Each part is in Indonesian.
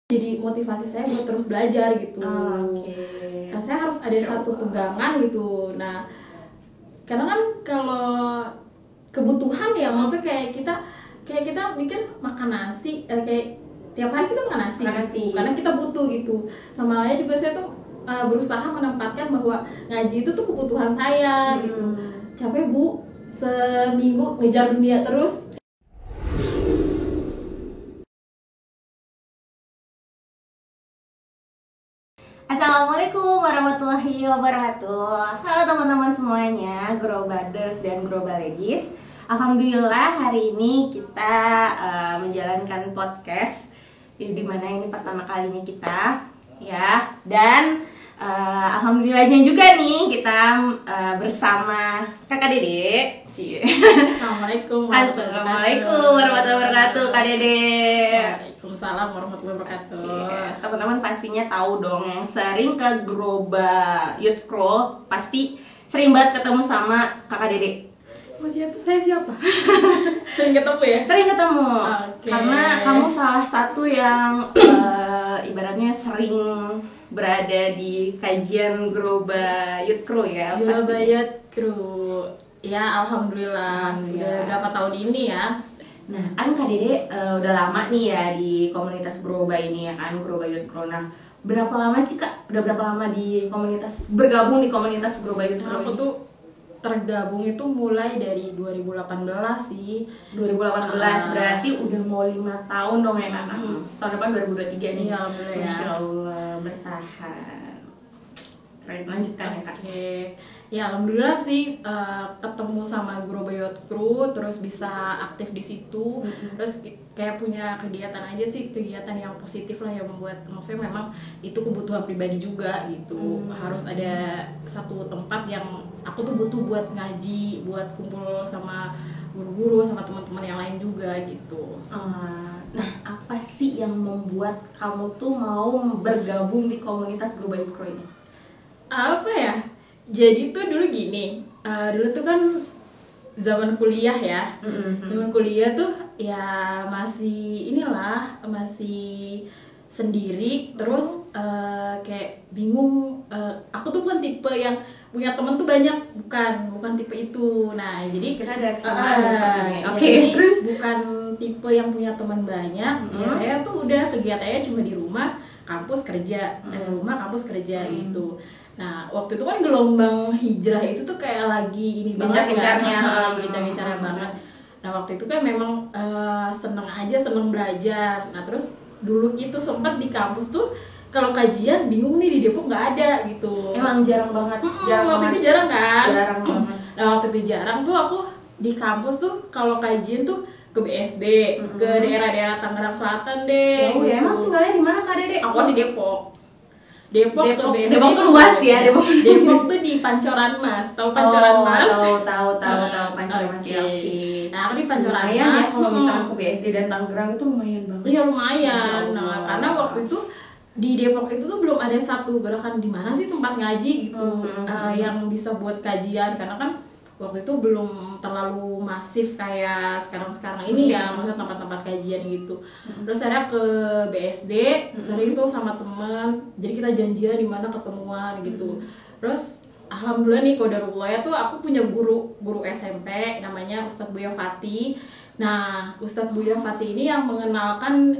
jadi motivasi saya buat terus belajar gitu. Nah, saya harus ada satu pegangan gitu. Nah, karena kan kalau kebutuhan ya, maksudnya kayak kita mikir makan nasi, kayak tiap hari kita makan nasi. Gitu, karena kita butuh gitu. Sama halnya juga saya tuh berusaha menempatkan bahwa ngaji itu tuh kebutuhan saya gitu. Capek Bu, seminggu ngejar dunia terus. Assalamualaikum warahmatullahi wabarakatuh. Halo teman-teman semuanya, Growbaders dan Growbaladies. Alhamdulillah hari ini kita menjalankan podcast di mana ini pertama kalinya kita ya. Dan alhamdulillahnya juga nih kita bersama Kakak Dede. Assalamualaikum warahmatullahi wabarakatuh, Kak Dede. Waalaikumsalam warahmatullahi wabarakatuh. Teman-teman pastinya tahu dong, yang sering ke Groba Youth Crow pasti sering banget ketemu sama Kakak Dede. Saya siapa? Sering ketemu ya? Sering ketemu. Okay. Karena kamu salah satu yang ibaratnya sering berada di kajian Groba Youth Crow ya. Groba Youth Crow. Ya, alhamdulillah. Udah berapa tahun ini ya? Nah, kan Kak Dede udah lama nih ya di komunitas Groba ini ya kan, Groba Youth Crow. Nah, berapa lama sih Kak? Udah berapa lama di komunitas, bergabung di komunitas Groba Youth Crow? Aku tuh tergabung itu mulai dari 2018 sih. 2018 berarti udah mau 5 tahun dong ya Kak? Tahun depan 2023 nih. Iya, boleh ya. Masya Allah, bertahan. Keren, lanjutkan ya Kak. Oke. Ya alhamdulillah sih ketemu sama Groba Youth Crow, terus bisa aktif di situ, terus kayak punya kegiatan aja sih, kegiatan yang positif lah, yang membuat maksudnya memang itu kebutuhan pribadi juga gitu. Harus ada satu tempat yang aku tuh butuh buat ngaji, buat kumpul sama guru-guru, sama teman-teman yang lain juga gitu. Nah, apa sih yang membuat kamu tuh mau bergabung di komunitas Groba Youth Crow ini? Apa ya? Jadi tuh dulu gini, dulu tuh kan zaman kuliah ya, zaman kuliah tuh ya masih masih sendiri, terus kayak bingung. Aku tuh bukan tipe yang punya temen tuh banyak, bukan tipe itu. Nah jadi kita ada kesamaan sepertinya. Oke, terus bukan tipe yang punya teman banyak. Ya saya tuh udah kegiatannya cuma di rumah, kampus kerja, rumah kampus kerja gitu. Nah, waktu itu kan gelombang hijrah itu tuh kayak lagi ini banget kan, gencar-gencarnya banget. Nah, waktu itu kan memang seneng belajar. Nah, terus dulu itu sempat di kampus tuh kalau kajian bingung nih, di Depok nggak ada gitu. Emang jarang banget. Waktu itu jarang kan? Jarang banget. Nah, waktu itu jarang tuh aku di kampus tuh kalau kajian tuh ke BSD, ke daerah-daerah Tangerang Selatan deh. Jauh ya, emang tinggalnya di mana Kak Dede? Aku di Depok. Depok tuh luas ya, Depok tuh di Pancoran Mas, tahu Pancoran Mas? Tahu Pancoran Mas. Oke. Nah, aku di Pancoran Mas. Ya, kalau misalnya ke BSD dan Tangerang itu lumayan banget. Iya, lumayan. Nah, karena waktu itu di Depok itu tuh belum ada satu gerakan di mana sih tempat ngaji gitu, yang bisa buat kajian, karena kan waktu itu belum terlalu masif kayak sekarang ini ya, maksudnya tempat-tempat kajian gitu. Terus saya ke BSD, sering tuh sama temen, jadi kita janjian di mana ketemuan gitu. Terus alhamdulillah nih qadarullah ya, tuh aku punya guru SMP namanya Ustadz Buya Fati. Nah, Ustadz Buya Fati ini yang mengenalkan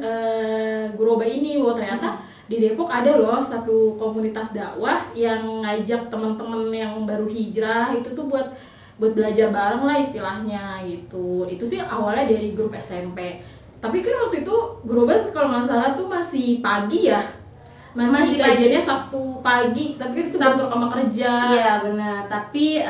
Groba ini, bahwa ternyata di Depok ada loh satu komunitas dakwah yang ngajak teman-teman yang baru hijrah itu tuh buat belajar bareng lah istilahnya gitu. Itu sih awalnya dari grup SMP. Tapi kan waktu itu Groba kalau nggak salah tuh masih pagi ya. Masih kajiannya Sabtu pagi, tapi kan itu bentrok sama kerja. Iya benar, tapi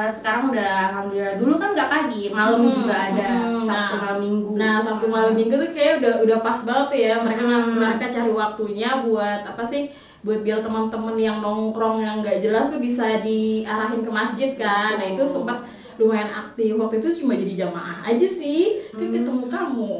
sekarang udah alhamdulillah. Dulu kan nggak pagi, malam juga ada, Sabtu malam Minggu. Nah, Sabtu malam Minggu tuh kayak udah pas banget tuh ya. Mereka cari waktunya buat apa sih? Buat biar teman-teman yang nongkrong yang nggak jelas tuh bisa diarahin ke masjid kan. Nah, itu sempat lumayan aktif. Waktu itu cuma jadi jamaah aja sih. Kan ketemu kamu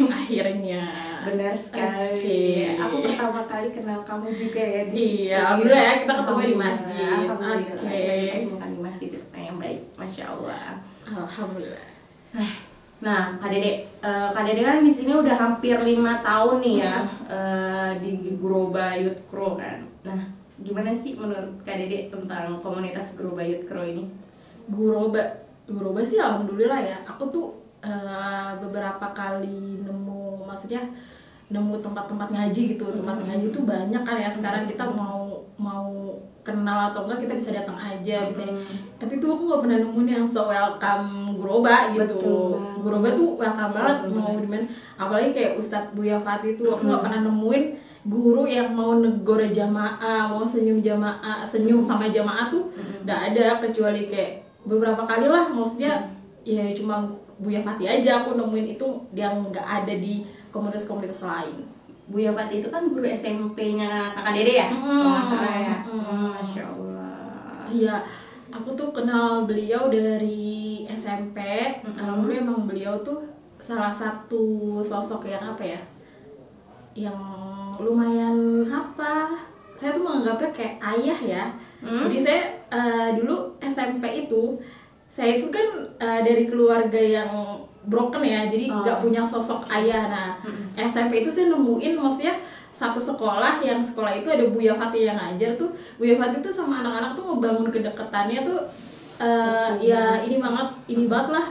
akhirnya. Benar sekali. Aku pertama kali kenal kamu juga ya di situ. Iya, alhamdulillah ya, kita ketemu di masjid. Kita di masjid yang baik, Masya Allah. Alhamdulillah. Nah, Nah, Kak Dede kan di sini udah hampir 5 tahun nih ya di Groba Youth Crew kan. Nah, gimana sih menurut Kak Dede tentang komunitas Groba Youth Crew ini? Guroba sih alhamdulillah ya. Aku tuh beberapa kali maksudnya nemu tempat-tempat ngaji gitu. Tempat ngaji tuh banyak kan ya sekarang, kita mau kenal atau enggak kita bisa datang aja bisa. Tapi tuh aku nggak pernah nemuin yang so welcome Guroba gitu. Guroba tuh welcome banget mau dimana. Apalagi kayak Ustadz Buya Fatih tuh aku nggak pernah nemuin guru yang mau negor jamaah, mau senyum sama jamaah tuh nggak ada, kecuali kayak beberapa kali lah, maksudnya ya cuma Buya Fatih aja aku nemuin itu yang nggak ada di komunitas-komunitas lain. Buya Fatih itu kan guru SMP-nya Kakak Dede ya? Kalau nggak salah ya. Masya Allah. Iya, aku tuh kenal beliau dari SMP. Alhamdulillah emang beliau tuh salah satu sosok yang apa ya, yang lumayan saya tuh menganggapnya kayak ayah ya. Jadi saya dulu SMP itu saya itu kan dari keluarga yang broken ya, jadi nggak punya sosok ayah. Nah SMP itu saya nemuin maksudnya satu sekolah itu ada Buya Fatih yang ngajar tuh. Buya Fatih tuh sama anak-anak tuh ngebangun kedekatannya tuh ya ini banget lah,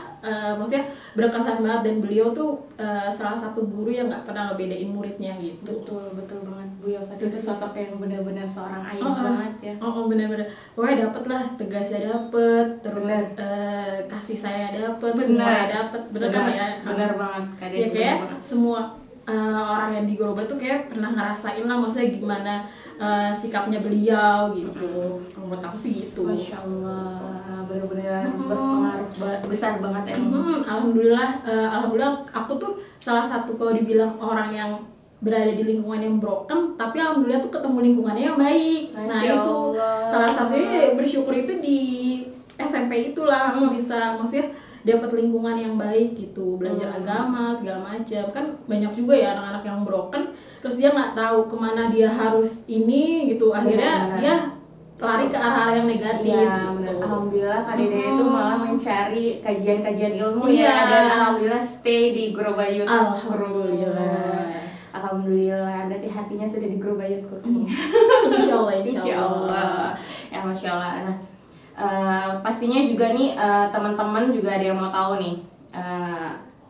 maksudnya berkesan banget. Dan beliau tuh salah satu guru yang nggak pernah ngebedain muridnya gitu. Betul banget. Buya Fatih itu sosok yang benar-benar seorang ayah banget ya. Benar-benar pokoknya dapet lah, tegasnya dapet, terus kasih saya dapet, humornya dapet, benar ya. Benar banget Kak Dede. Ya kayak semua orang yang di Groba tuh kayak pernah ngerasain lah maksudnya gimana sikapnya beliau gitu. Menurut aku sih gitu. Masya Allah, benar-benar berpengaruh besar banget emang. Alhamdulillah aku tuh salah satu kalau dibilang orang yang berada di lingkungan yang broken, tapi alhamdulillah tuh ketemu lingkungannya yang baik. Nah itu salah satunya bersyukur itu di SMP itulah aku bisa maksudnya dapat lingkungan yang baik gitu, belajar agama segala macam. Kan banyak juga ya anak-anak yang broken, terus dia nggak tahu kemana dia harus ini gitu, akhirnya dia lari ke arah-arah yang negatif. Ya, gitu. Alhamdulillah Kak Dede itu malah mencari kajian-kajian ilmu ya, dan alhamdulillah stay di Groba Youth Crew. Alhamdulillah, berarti hatinya sudah di Groba Youth Crew. Insya Allah. Ya Masya Allah. Nah, pastinya juga nih teman-teman juga ada yang mau tahu nih.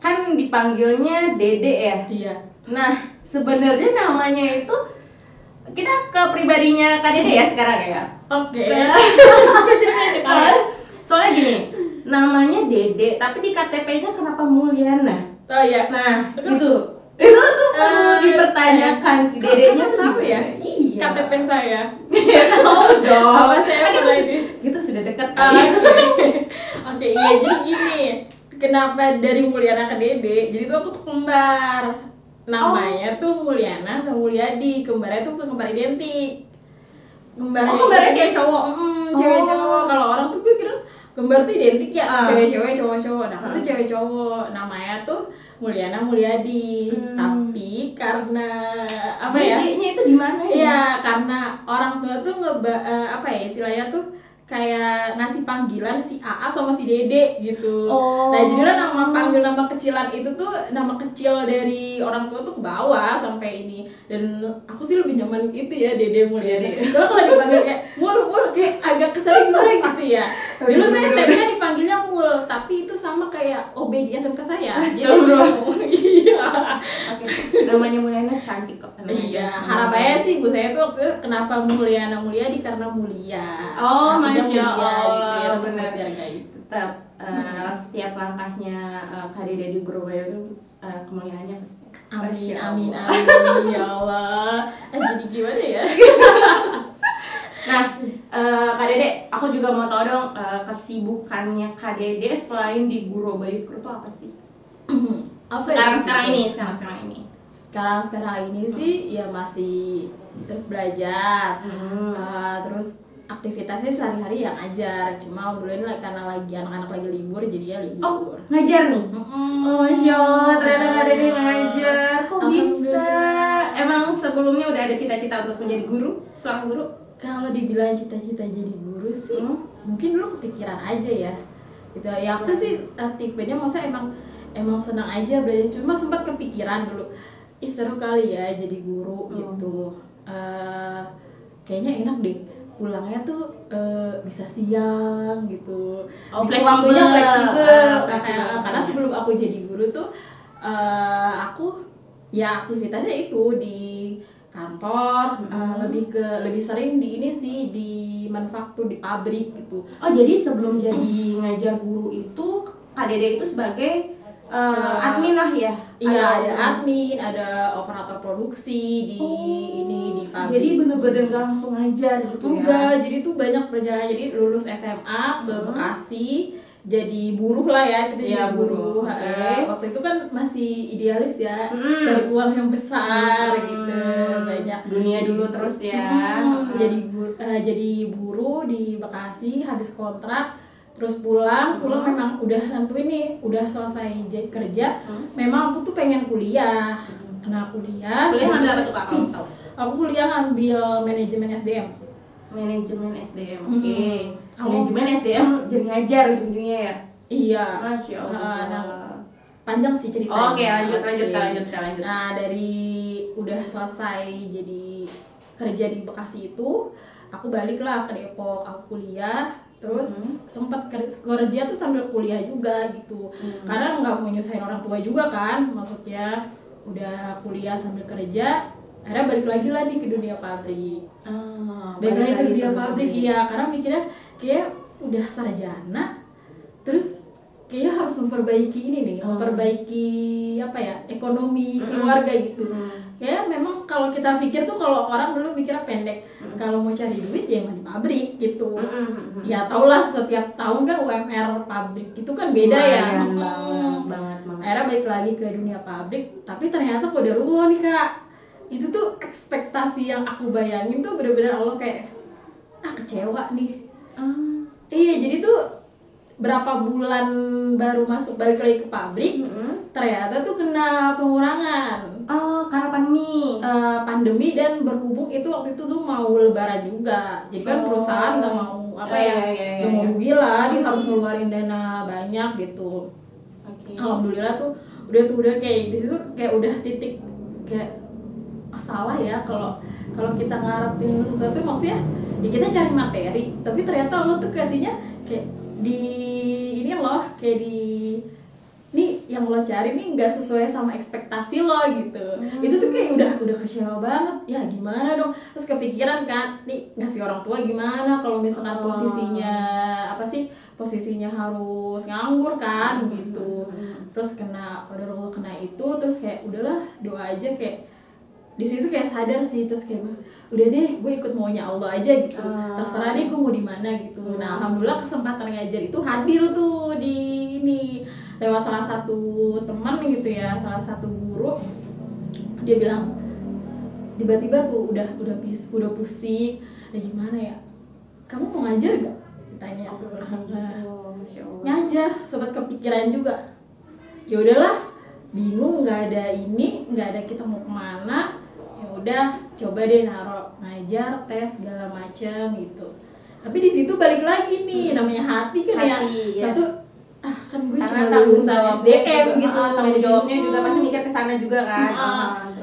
Kan dipanggilnya Dede ya? Iya. Nah, sebenarnya namanya itu kita ke pribadinya Kak Dede ya sekarang ya. Oke. Soalnya gini, namanya Dede tapi di KTP-nya kenapa Mulyana? Oh iya. Nah, itu tuh perlu dipertanyakan si Dedenya tuh tahu ya? Iya. KTP saya. Tahu dong. Apa saya pernah ini? Kita sudah dekat Oke, iya jadi gini. Kenapa dari Mulyana ke Dede? Jadi tuh aku tuh kembar. Namanya tuh Mulyana sama Mulyadi. Kembarnya tuh bukan kembar identik. Kembarnya cewek cowok. Cewek cowok. Kalau orang tuh gue kira kembar tuh identik ya, cewek cewek cowok cowok. Nah, aku tuh cewek cowok. Namanya tuh Mulyana Mulyadi. Tapi karena apa ya? Dedenya itu di mana ya? Iya, karena orang tua tuh apa ya istilahnya tuh kayak ngasih panggilan si AA sama si Dede gitu. Nah jadilah nama kecilan itu tuh nama kecil dari orang tua tuh ke bawah sampai ini. Dan aku sih lebih nyaman itu ya Dede Mulyadi. Soalnya kalau dipanggil kayak mul kayak agak keselnya gimana gitu ya. Dulu saya SMK dipanggilnya Mul, tapi itu sama kayak OB di SMK saya. Jadi iya. Oke, namanya Mulyana cantik kok. Iya, harapannya sih ibu saya tuh waktu itu kenapa Mulyana Mulyadi karena mulia. Masya Allah, benar. Tetap setiap langkahnya Kak Dede di Groba itu kemuliaannya pasti. Amin ya Allah. Jadi gimana ya? Nah, Kak Dede, aku juga mau tahu dong kesibukannya Kak Dede selain di Groba Youth Crew itu apa sih? Sekarang ini sih ya masih terus belajar, terus aktivitasnya sehari-hari yang ngajar. Cuma alhamdulillah karena lagi anak-anak lagi libur jadi ya libur. Ngajar nih? Masya Allah, ternyata Kak Dede ngajar. Kok bisa? Emang sebelumnya udah ada cita-cita untuk menjadi guru? Seorang guru? Kalau dibilang cita-cita jadi guru sih mungkin dulu kepikiran aja ya gitu ya. Aku sih tipenya maksudnya emang senang aja belajar, cuma sempat kepikiran dulu seru kali ya jadi guru gitu. Kayaknya enak deh pulangnya tuh bisa siang gitu, bisa waktunya fleksibel. Karena sebelum aku jadi guru tuh aku ya aktivitasnya itu di kantor, lebih sering di ini sih, di manufaktur, di pabrik gitu. Oh jadi sebelum jadi ngajar guru itu Kak Dede itu sebagai admin lah ya? Iya, ada admin, ada operator produksi di ini di pabrik. Jadi bener-bener gak langsung ngajar gitu ya? Enggak, jadi tuh banyak perjalanan. Jadi lulus SMA ke Bekasi, jadi buruh lah ya, kita jadi buruh. Waktu itu kan masih idealis ya, cari uang yang besar gitu, banyak dunia dulu terus ya. Jadi buruh di Bekasi, habis kontrak, terus pulang memang udah nentuin nih, udah selesai kerja. Memang aku tuh pengen kuliah. Nah kuliah ambil apa tuh Kak kalau tahu? Aku kuliah ngambil manajemen SDM. Manajemen SDM, oke. Manajemen SDM jadi ngajar ujung-ujungnya ya? Iya. Masya Allah. Nah, panjang sih ceritanya. Oke, lanjut. Nah dari udah selesai jadi kerja di Bekasi itu, aku baliklah ke Depok, aku kuliah. Terus sempat kerja tuh sambil kuliah juga gitu. Karena nggak mau nyusahin orang tua juga kan, maksudnya udah kuliah sambil kerja, akhirnya balik lagi lah nih ke dunia pabrik. Balik lagi ke dunia pabrik ya, karena mikirnya kayak udah sarjana, terus kayaknya harus memperbaiki ini nih, memperbaiki apa ya, ekonomi keluarga gitu. Kayak memang kalau kita pikir tuh, kalau orang dulu mikirnya pendek, kalau mau cari duit ya emang di pabrik gitu. Ya tau lah setiap tahun kan UMR pabrik itu kan beda ya. Banget. Akhirnya balik lagi ke dunia pabrik, tapi ternyata qadarullah nih Kak, itu tuh ekspektasi yang aku bayangin tuh bener-bener Allah kayak kecewa nih. Iya, jadi tuh berapa bulan baru masuk balik lagi ke pabrik, ternyata tuh kena pengurangan. Karena pandemi dan berhubung itu waktu itu tuh mau lebaran juga, jadi kan perusahaan nggak mau nggak mau rugi lah, dia harus ngeluarin dana banyak gitu. Alhamdulillah tuh udah kayak di situ kayak udah titik kayak salah ya kalau kita ngarepin sesuatu, maksudnya ya kita cari materi, tapi ternyata Allah tuh kasihnya kayak di ini loh, kayak di ini yang lo cari nih nggak sesuai sama ekspektasi lo gitu. Itu tuh kayak udah kecewa banget ya, gimana dong. Terus kepikiran kan nih, ngasih orang tua gimana kalau misalkan posisinya harus nganggur kan gitu. Terus kena itu, terus kayak udahlah doa aja, kayak di situ kayak sadar sih, terus kayak udah deh gue ikut maunya Allah aja gitu, terserah deh gue mau di mana gitu. Nah alhamdulillah kesempatan ngajar itu hadir tuh di ini lewat salah satu teman gitu ya, salah satu guru. Dia bilang tiba-tiba tuh udah pusing, ya gimana ya, kamu mau ngajar gak? Ditanya. Ngajar, sempat kepikiran juga. Ya udahlah, bingung, nggak ada kita mau kemana, ya udah coba deh naruh ngajar, tes segala macam gitu. Tapi di situ balik lagi nih, namanya hati kan ya. Satu kan gue cuma lulusan SDM gitu, tanggung jawabnya juga pasti mikir ke sana juga kan.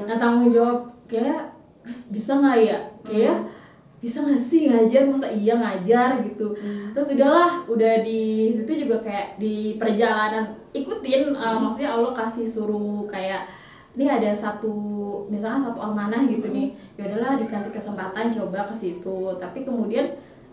Nah tanggung jawab kayak terus bisa nggak ya, kayak bisa nggak sih ngajar, masa iya ngajar gitu. Terus udah di situ juga kayak di perjalanan ikutin, maksudnya Allah kasih suruh kayak ini ada misalnya satu amanah gitu nih, ya udahlah dikasih kesempatan coba ke situ. Tapi kemudian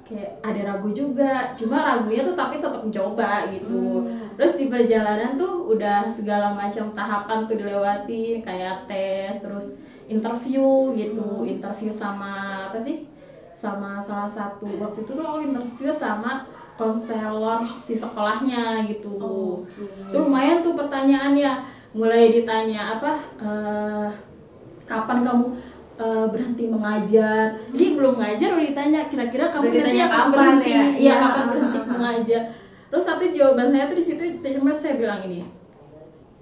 kayak ada ragu juga, cuma ragunya tuh tapi tetap mencoba gitu. Terus di perjalanan tuh udah segala macam tahapan tuh dilewati, kayak tes, terus interview gitu. Interview sama sama salah satu, waktu itu tuh aku interview sama konselor si sekolahnya gitu. Tuh lumayan tuh pertanyaannya, mulai ditanya kapan kamu berhenti mengajar. Jadi belum ngajar udah ditanya kira-kira kamu nanti akan berhenti kapan berhenti mengajar. Terus satu jawaban saya tuh di situ saya bilang ini,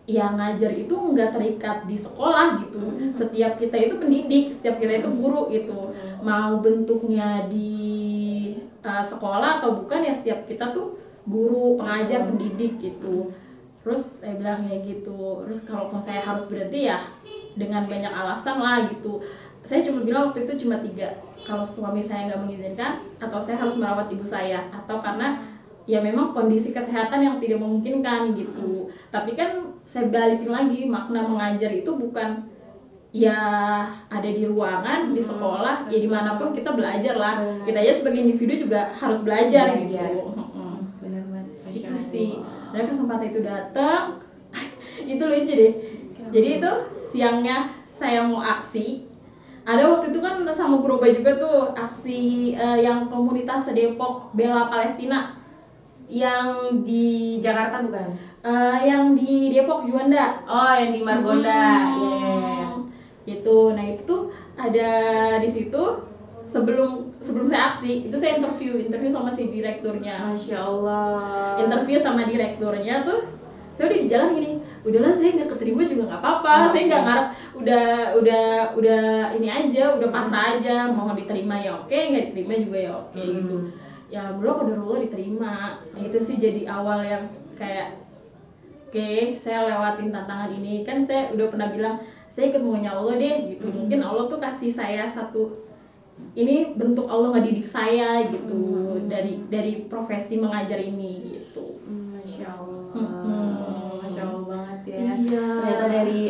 ya ngajar itu nggak terikat di sekolah gitu. Setiap kita itu pendidik, setiap kita itu guru gitu. Mau bentuknya di sekolah atau bukan, ya setiap kita tuh guru, pengajar, pendidik gitu. Terus saya bilang kayak gitu. Terus kalaupun saya harus berhenti ya dengan banyak alasan lah gitu. Saya cuma bilang waktu itu cuma 3, kalau suami saya nggak mengizinkan, atau saya harus merawat ibu saya, atau karena ya memang kondisi kesehatan yang tidak memungkinkan gitu. Tapi kan saya balikin lagi, makna mengajar itu bukan ya ada di ruangan, di sekolah, ya dimanapun kita belajar lah. Kita aja sebagai individu juga harus belajar. Gitu. Benar banget. Itu sih. Dan kesempatan itu datang, itu lucu deh. Jadi itu siangnya saya mau aksi. Ada waktu itu kan sama Guroba juga tuh aksi yang komunitas Depok bela Palestina. Yang di Jakarta bukan? Yang di Depok Juanda. Oh, yang di Margonda. Yeah. Gitu. Nah itu tuh ada di situ sebelum saya aksi itu saya interview sama si direkturnya. Masya Allah. Interview sama direkturnya tuh saya udah di jalan gini, udahlah saya nggak keterima juga nggak apa-apa, saya nggak ngarep, udah ini aja, udah pasrah aja, mau diterima ya oke, nggak diterima juga ya oke gitu. Ya belum udah diterima. Nah, itu sih jadi awal yang kayak oke, saya lewatin tantangan ini. Kan saya udah pernah bilang saya ikut maunya Allah deh gitu. Mungkin Allah tuh kasih saya satu, ini bentuk Allah ngedidik saya gitu dari profesi mengajar ini gitu. Masya Allah. Masya Allah banget ya. Iya. Ternyata dari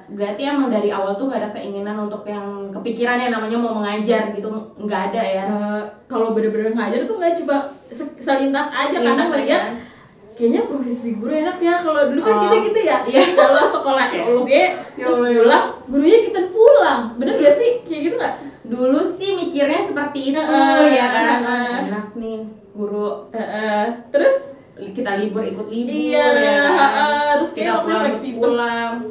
berarti emang dari awal tuh nggak ada keinginan untuk yang kepikiran yang namanya mau mengajar gitu, nggak ada ya. Kalau bener-bener ngajar tuh nggak coba selintas aja karena melihat kayaknya profesi guru enak ya. Kalau dulu kan kita gitu ya. Iya. Kalau sekolah SD terus pulang gurunya kita pulang. Bener gak sih kayak gitu nggak? Dulu sih mikirnya seperti itu ya kan. Enak nih guru. Terus kita libur ikut libur. Iya. Ya kan? Terus kayak waktu fleksibel. Pulang.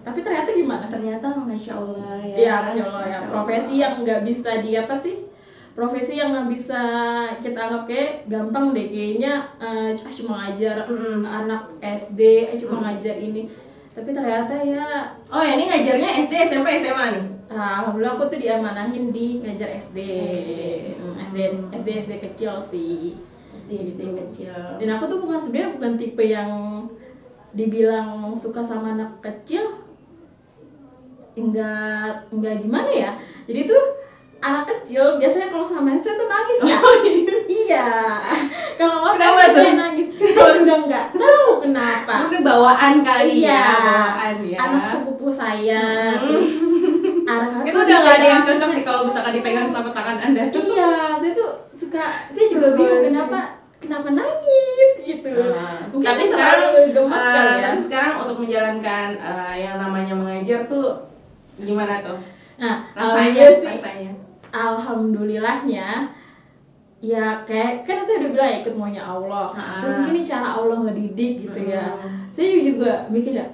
Tapi ternyata gimana? Ternyata Masya Allah ya. Iya, Masya Allah ya. Profesi yang nggak bisa profesi yang nggak bisa kita anggap kayak gampang deh, kayaknya cuma ngajar anak SD, cuma ngajar ini. Tapi ternyata ya. Oh ya, ini ngajarnya SD, SMP, SMA nih? Alhamdulillah aku tuh diamanahin di ngajar SD. SD kecil sih. SD kecil. Dan aku tuh sebenarnya bukan tipe yang dibilang suka sama anak kecil. Enggak gimana ya. Jadi tuh anak kecil biasanya kalau sama saya tuh nangis ya. Iya. Kalau sama saya nangis. Saya juga nggak tahu kenapa. Mungkin bawaan kali ya. Bawaan ya. Anak sepupu saya. Terus itu udah nggak ada yang cocok nih kalau misalkan dipegang sama tangan Anda. Iya, saya tuh suka. Saya juga bingung kenapa nangis gitu. Mungkin tapi sekarang gemes kali ya. Tapi sekarang untuk menjalankan yang namanya mengajar tuh gimana tuh? Nah, rasanya. Alhamdulillahnya ya kayak kan saya udah bilang ikut maunya Allah. Terus mungkin ini cara Allah ngedidik gitu ya. Saya juga mikir ya,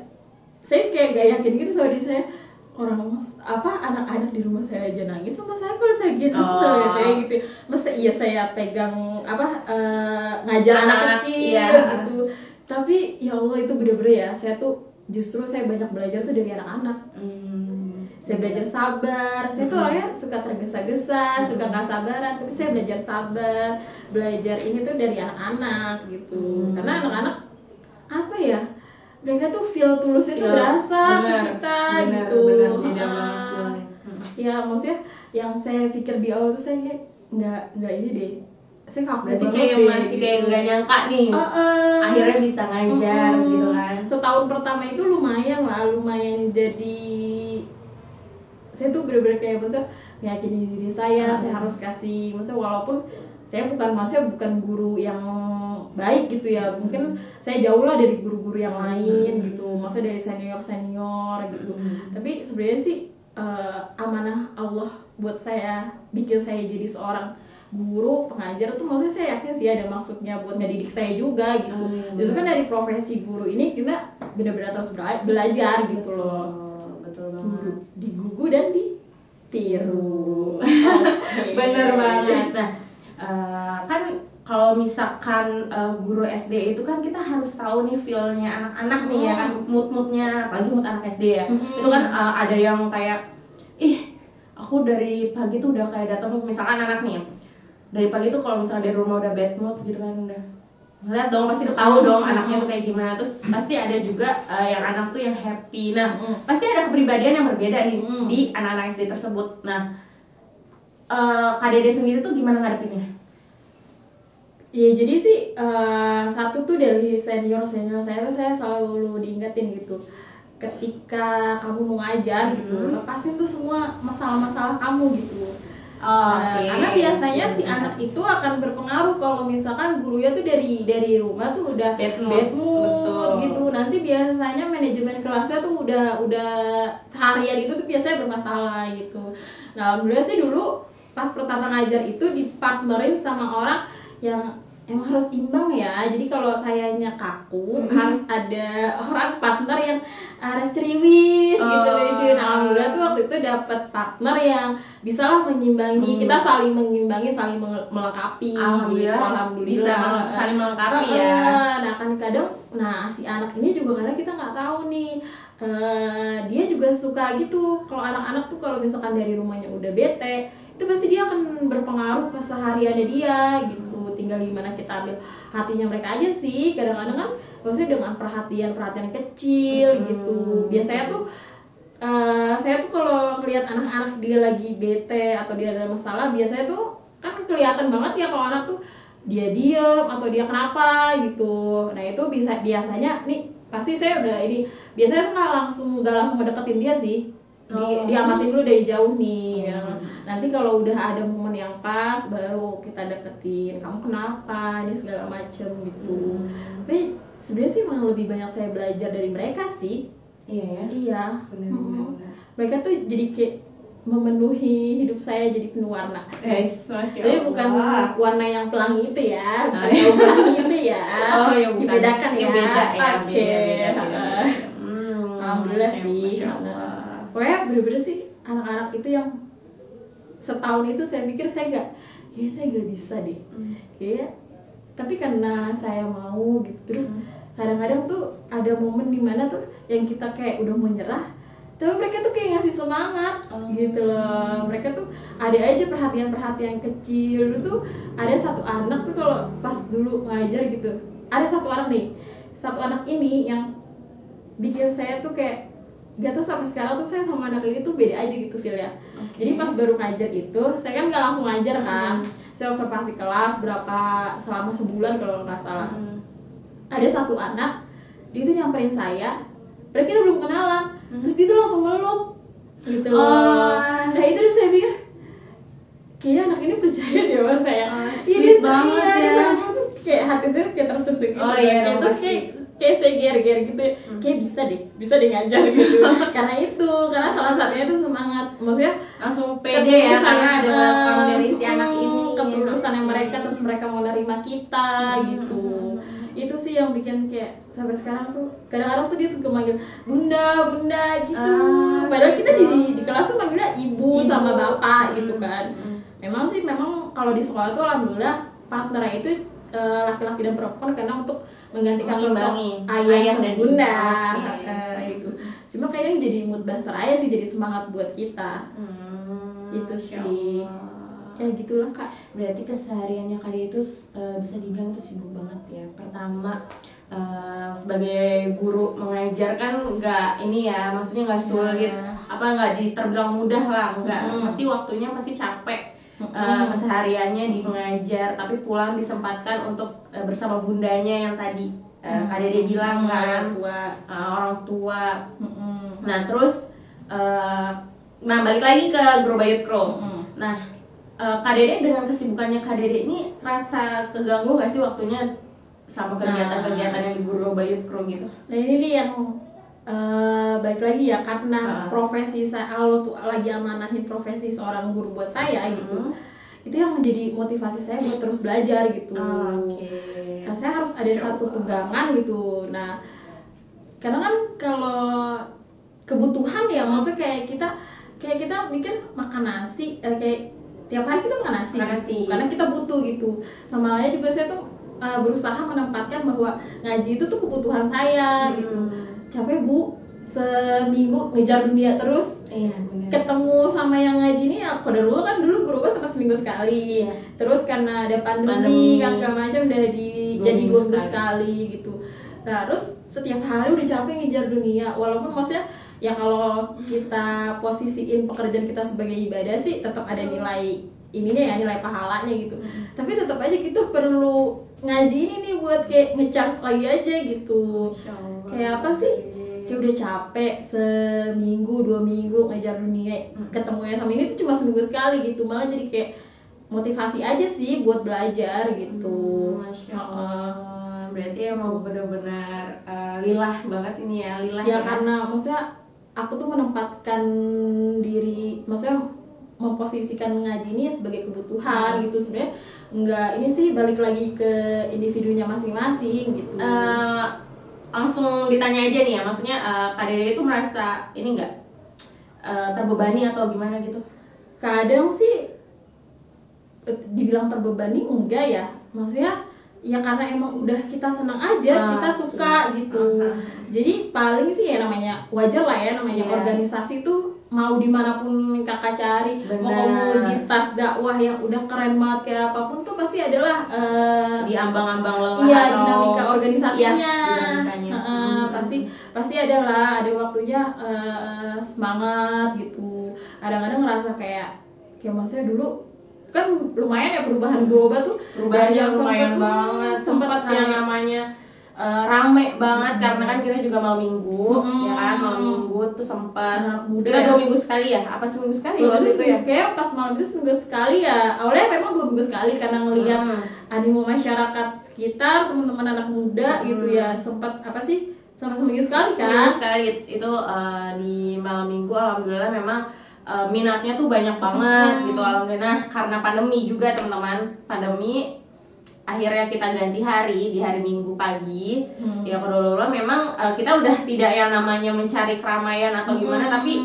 saya kayak gak yakin gitu sama diri saya, anak-anak di rumah saya aja nangis sama saya kalau saya gitu kayak gitu. Masa iya saya pegang ngajar anak kecil gitu. Tapi ya Allah itu bener-bener ya, saya banyak belajar tuh dari anak-anak. Saya belajar sabar, saya tuh orangnya suka tergesa-gesa, suka gak sabaran, tapi saya belajar sabar, belajar ini tuh dari anak-anak gitu. Karena anak-anak apa ya, mereka tuh feel tulusnya tuh berasa ke kita gitu. Ya maksudnya yang saya pikir di awal tuh saya kayak nggak ini deh, saya kaku berarti kayak masih gitu. Kayak nggak nyangka nih akhirnya bisa ngajar gitu kan. Setahun pertama itu lumayan jadi saya tuh bener-bener kayak maksudnya meyakini diri saya harus kasih, maksudnya walaupun saya bukan guru yang baik gitu ya, mungkin saya jauh lah dari guru-guru yang lain gitu, maksudnya dari senior gitu. Tapi sebenarnya sih amanah Allah buat saya, bikin saya jadi seorang guru pengajar tuh, maksudnya saya yakin sih ada maksudnya buat ngedidik saya juga gitu. Justru kan dari profesi guru ini kita benar-benar terus belajar gitu loh. Betul banget. Digugu dan ditiru. Bener banget. Nah, kan kalau misalkan guru SD itu kan kita harus tahu nih feel-nya anak-anak nih ya kan, mood-moodnya, apalagi mood anak SD ya. Itu kan ada yang kayak, aku dari pagi tuh udah kayak datang, misalkan anak nih dari pagi tuh kalau misalnya dari rumah udah bad mood gitu kan, udah ngeliat dong, pasti ketahui dong anaknya tuh kayak gimana. Terus pasti ada juga yang anak tuh yang happy. Nah pasti ada kepribadian yang berbeda nih di anak-anak SD tersebut. Nah Kak Dede sendiri tuh gimana ngadepinnya? Ya jadi sih satu tuh dari senior saya tuh saya selalu diingetin gitu, ketika kamu mau ngajar gitu lepasin tuh semua masalah-masalah kamu gitu. Karena biasanya si anak itu akan berpengaruh kalau misalkan gurunya tuh dari rumah tuh udah bad mood gitu. Nanti biasanya manajemen kelasnya tuh udah seharian itu tuh biasanya bermasalah gitu. Nah alhamdulillah sih dulu pas pertama ngajar itu dipartnerin sama orang yang emang harus imbang ya. Jadi kalau sayanya kaku harus ada orang partner yang harus ceriwis gitu lucu. Nah alhamdulillah tuh waktu itu dapat partner yang bisalah menyimbangi, kita saling mengimbangi, saling melengkapi. Alhamdulillah bisa saling melengkapi ya. Nah kan kadang si anak ini juga kadang kita nggak tahu nih, dia juga suka gitu. Kalau anak-anak tuh kalau misalkan dari rumahnya udah bete, itu pasti dia akan berpengaruh ke sehariannya dia gitu. Tinggal gimana kita ambil hatinya mereka aja sih. Kadang-kadang kan maksudnya dengan perhatian kecil gitu. Biasanya tuh saya tuh kalau ngelihat anak-anak dia lagi bete atau dia ada masalah, biasanya tuh kan kelihatan banget ya kalau anak tuh dia diem atau dia kenapa gitu. Nah itu biasanya nih pasti saya udah ini biasanya nggak langsung ngedeketin dia sih. Diamatin dulu dari jauh nih ya. Nanti kalau udah ada momen yang pas baru kita deketin, kamu kenapa ini segala macem gitu. Tapi sebenarnya sih emang lebih banyak saya belajar dari mereka sih. Iya benar. Mereka tuh jadi kayak memenuhi hidup saya jadi penuh warna. Tapi bukan warna yang pelangi itu ya, bukan yang pelangi itu ya. Dibedakan ya. Beda. Alhamdulillah sih. Pokoknya bener-bener sih anak-anak itu yang setahun itu saya pikir kayaknya saya gak bisa deh. Tapi karena saya mau gitu. Terus kadang-kadang tuh ada momen dimana tuh yang kita kayak udah mau nyerah, tapi mereka tuh kayak ngasih semangat gitu loh. Mereka tuh ada aja perhatian-perhatian kecil. Dulu tuh ada satu anak tuh kalau pas dulu ngajar gitu, ada satu anak ini yang bikin saya tuh kayak gak tau sampai sekarang tuh saya sama anak ini tuh beda aja gitu feel ya. Jadi pas baru ngajar itu saya kan nggak langsung ngajar kan, saya observasi kelas selama sebulan kalau nggak salah. Ada satu anak dia tuh nyamperin saya, padahal kita belum kenalan, terus dia tuh langsung meluk gitu loh. Nah itu tuh saya pikir kayaknya anak ini percaya deh sama saya. Sweet banget ya. Dia terus kayak hati saya kayak tersentuh gitu. Terus kayak saya ger-ger gitu, kayak bisa deh ngajar gitu. karena salah satunya itu semangat, maksudnya langsung pede ya karena ada lapang dari si anak ini, ketulusan yang mereka, terus mereka mau nerima kita gitu. Itu sih yang bikin kayak sampai sekarang tuh kadang-kadang tuh dia tuh manggil bunda gitu. Padahal kita di kelas tuh manggilnya ibu sama bapak gitu kan. Memang kalau di sekolah tuh alhamdulillah partnernya itu laki-laki dan perempuan karena untuk menggantikan sosok ayah dan bunda gitu. Cuma kayaknya jadi mood buster aja sih, jadi semangat buat kita. Itu sih ya gitulah Kak. Berarti kesehariannya Kak Dede itu bisa dibilang itu sibuk banget ya. Pertama sebagai guru mengajar kan nggak ini ya, maksudnya nggak sulit, nggak terbilang mudah lah, nggak pasti waktunya pasti capek. Kesehariannya di mengajar, tapi pulang disempatkan untuk bersama bundanya yang tadi Kak Dede bilang kan, orang tua. Nah terus balik lagi ke Grow by Youth Crow. Nah Kak Dede dengan kesibukannya Kak Dede ini terasa keganggu nggak sih waktunya sama kegiatan-kegiatan yang di Grow by Youth Crow gitu? Nah ini nih yang balik lagi ya, karena profesi saya, kalau tuh lagi amanahin profesi seorang guru buat saya gitu, itu yang menjadi motivasi saya buat terus belajar gitu. Nah saya harus ada satu pegangan gitu. Nah karena kan kalau kebutuhan ya, maksudnya kayak kita mikir makan nasi, kayak tiap hari kita makan nasi. Gitu, karena kita butuh gitu. Sama halnya juga saya tuh berusaha menempatkan bahwa ngaji itu tuh kebutuhan saya gitu. Capek Bu, seminggu ngejar dunia terus. Ketemu sama yang ngaji ini ya kodarullah kan, dulu guru gue sampai seminggu sekali. Terus karena ada pandemi kan segala macam udah jadi 2 minggu sekali gitu. Nah, terus setiap hari udah capek ngejar dunia, walaupun maksudnya ya kalau kita posisiin pekerjaan kita sebagai ibadah sih tetap ada nilai ininya ya, nilai pahalanya gitu. Tapi tetap aja kita perlu ngaji ini nih buat kayak ngecharge lagi aja gitu. Kayak apa sih? Kayak udah capek seminggu 2 minggu ngejar dunia, ketemunya sama ini tuh cuma seminggu sekali gitu, malah jadi kayak motivasi aja sih buat belajar gitu. Masya Allah. Berarti emang benar-benar lillah banget ini ya, lillah ya. Karena maksudnya aku tuh menempatkan diri, maksudnya memposisikan ngaji ini sebagai kebutuhan gitu. Sebenarnya enggak, ini sih balik lagi ke individunya masing-masing gitu. Langsung ditanya aja nih ya, maksudnya Kak Dede itu merasa ini enggak terbebani atau gimana gitu? Kadang sih dibilang terbebani enggak ya, maksudnya ya karena emang udah kita senang aja, kita suka gitu. Jadi paling sih ya namanya wajar lah ya, namanya organisasi tuh mau dimanapun kakak cari. Bener. Mau komunitas dakwah yang udah keren banget kayak apapun tuh pasti adalah di ambang-ambang lelah. Iya, dinamika organisasinya. Pasti adalah ada waktunya semangat gitu. Kadang-kadang ngerasa kayak maksudnya dulu kan lumayan ya perubahan Groba tuh, perubahannya lumayan banget, sempat yang namanya rame banget karena kan kita juga malam minggu, ya kan, malam minggu tuh sempat kita 2 minggu sekali ya, apa seminggu sekali waktu itu ya? Kayak pas malam itu seminggu sekali ya, awalnya memang 2 minggu sekali karena ngelihat animo masyarakat sekitar, teman-teman anak muda gitu ya, sempat apa sih, sampai seminggu sekali kan? Seminggu sekali itu di malam minggu, alhamdulillah memang minatnya tuh banyak banget gitu, alhamdulillah. Karena pandemi juga teman-teman, pandemi akhirnya kita ganti hari di hari Minggu pagi. Ya kalau dulu memang kita udah tidak yang namanya mencari keramaian atau gimana, tapi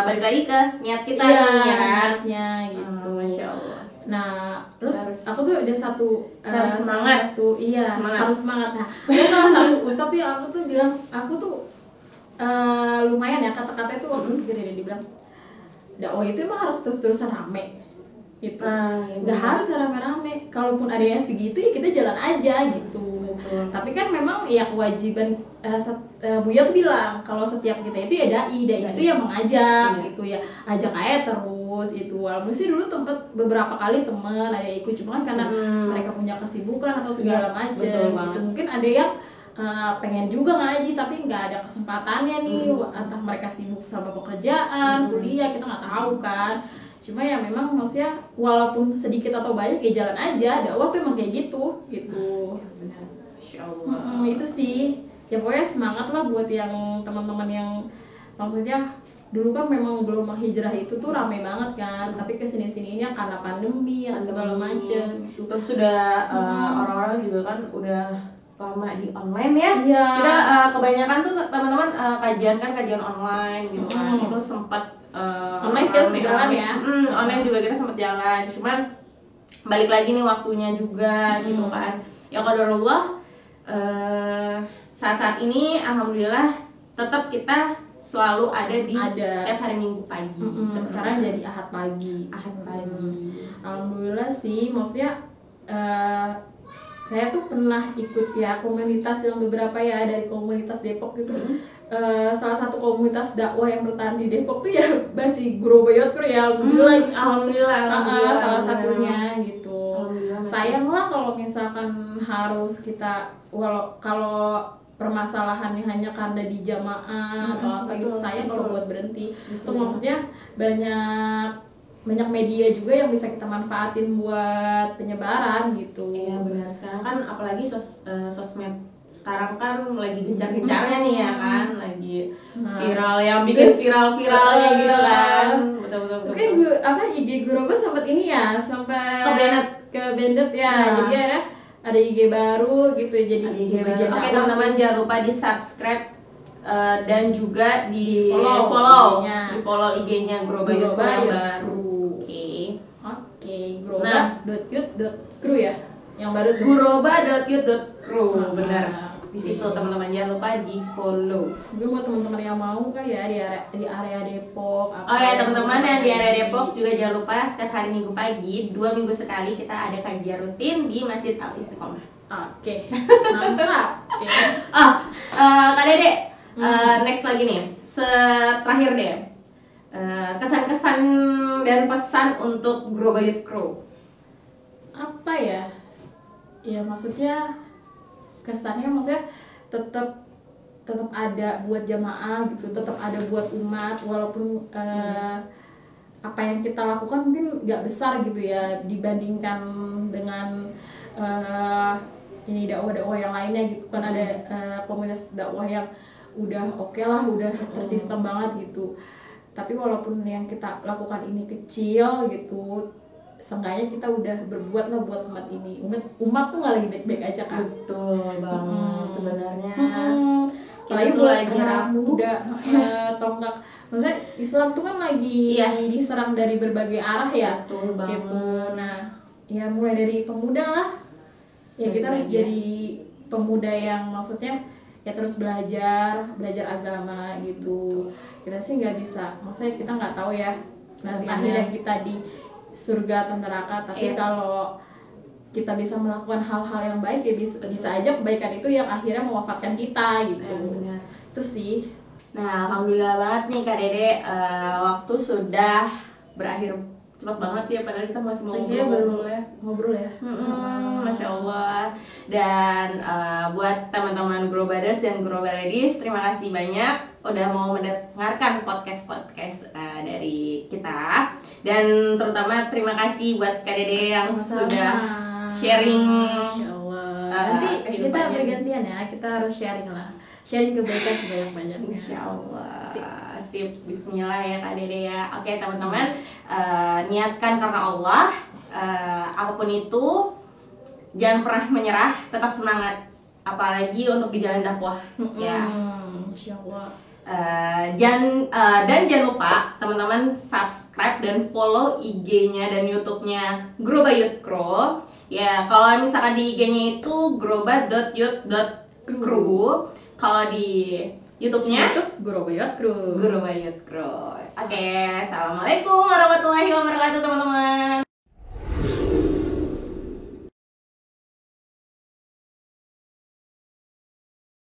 balik lagi ke niat kita nih ya kan. Gitu. Masya Allah. Nah, terus aku tuh ada harus semangat tuh, harus semangat. Nah, ada salah satu ustadz yang aku tuh bilang, aku tuh lumayan ya kata-katanya tuh waktu dia bilang, dakwah itu emang harus terus-terusan rame gitu. Nggak harus rame-rame, kalaupun ada yang segitu ya kita jalan aja gitu. Tapi kan memang ya kewajiban Buya tuh bilang kalau setiap kita itu ya dai itu ya mengajak gitu ya, ajak aja terus itu. Walaupun sih dulu tempat beberapa kali teman ada yang ikut, cuma kan karena mereka punya kesibukan atau segala macam gitu. Mungkin ada yang pengen juga ngaji tapi nggak ada kesempatannya nih, entah mereka sibuk sama pekerjaan, kuliah, kita nggak tahu kan. Cuma ya memang maksudnya walaupun sedikit atau banyak ya jalan aja, dakwah tuh emang kayak gitu. Benar. Masya Allah. Itu sih ya, pokoknya semangat lah buat yang teman-teman yang maksudnya dulu kan memang belum hijrah itu tuh rame banget kan, tapi kesini-sininya karena pandemi atau segala macem gitu. Terus sudah orang-orang juga kan udah lama di online ya. Kita kebanyakan tuh teman-teman kajian online gitu kan. Itu sempat online kita sempat jalan ya. Online juga kita sempat jalan. Cuman balik lagi nih waktunya juga gitu kan. Ya qadarullah, saat-saat ini alhamdulillah tetap kita selalu ada setiap hari Minggu pagi. Sekarang jadi Ahad pagi. Alhamdulillah sih, maksudnya saya tuh pernah ikut ya komunitas yang beberapa ya dari komunitas Depok gitu. Salah satu komunitas dakwah yang bertahan di Depok tuh ya masih Groba Youth Crew ya, alhamdulillah. Salah satunya gitu. Sayang lah kalau misalkan harus kita kalau permasalahannya hanya karena di jamaah atau apa gitu, sayang kalau buat berhenti. Itu maksudnya banyak media juga yang bisa kita manfaatin buat penyebaran gitu. Iya benar. Sekarang kan apalagi sosmed sekarang kan lagi gencar-gencarnya nih ya kan, lagi viral yang bikin viralnya gitu kan. Betul. Terus kan IG Groba sempat ini ya, sampai ke Bandit ya. Jadi ada IG baru gitu, jadi Oke teman-teman, jangan lupa di subscribe dan juga di follow IG-nya Groba Youth Crew yang baru. Groba.youth.crew ya, yang baru tuh. Groba.youth.crew, benar. Di situ teman-teman jangan lupa di follow. Juga buat teman-teman yang mau kan ya di area Depok. Teman-teman yang di area Depok juga jangan lupa setiap hari Minggu pagi 2 minggu sekali kita ada kajian rutin di Masjid Al Istiqomah. Oke, mantap. Oke. Kak Dede, next lagi nih, terakhir deh, kesan-kesan dan pesan untuk Grow by Youth Crew. Apa ya? Ya maksudnya kesannya maksudnya tetap ada buat jamaah gitu, tetap ada buat umat walaupun apa yang kita lakukan mungkin nggak besar gitu ya dibandingkan dengan ini dakwah-dakwah yang lainnya gitu kan. Ada komunitas dakwah yang udah oke lah, udah tersistem banget gitu. Tapi walaupun yang kita lakukan ini kecil gitu, seenggaknya kita udah berbuat lah buat umat ini. Umat tuh nggak lagi baik-baik aja kan. Betul banget sebenarnya. Apalagi Kita buat lagi anak rapuh. muda, tonggak. Maksudnya Islam tuh kan lagi diserang dari berbagai arah ya. Betul banget. Gitu. Nah, ya mulai dari pemuda lah. Ya kita harus jadi pemuda yang maksudnya ya terus belajar agama gitu. Kita sih nggak bisa, maksudnya kita nggak tahu ya nanti akhirnya kita di surga atau neraka. Tapi kalau kita bisa melakukan hal-hal yang baik ya bisa aja kebaikan itu yang akhirnya mewafatkan kita gitu. Benar. Itu sih. Nah, alhamdulillah banget nih Kak Dede, waktu sudah berakhir cepat banget ya, padahal kita masih mau ngobrol ya. Masya Allah. Dan buat teman-teman Grow Brothers dan Grow Ladies, terima kasih banyak udah mau mendengarkan podcast dari kita. Dan terutama terima kasih buat Kak Dede yang sudah sharing. Masya Allah. Nanti kita bergantian ya, kita harus sharing kebaikan sebanyak-banyaknya. Insya Allah. Sip. Bismillah ya Kak Dede ya. Oke teman-teman, niatkan karena Allah. Apapun itu, jangan pernah menyerah, tetap semangat. Apalagi untuk di jalan dakwah. Ya. Insya Allah. Dan jangan lupa teman-teman subscribe dan follow IG-nya dan YouTube-nya Grow by Youth Crew. Ya, kalau misalkan di IG-nya itu growba.youth.crew. Kalau di YouTube-nya Grow by Youth Crew. Grow by Youth Crew. Oke, assalamualaikum warahmatullahi wabarakatuh teman-teman.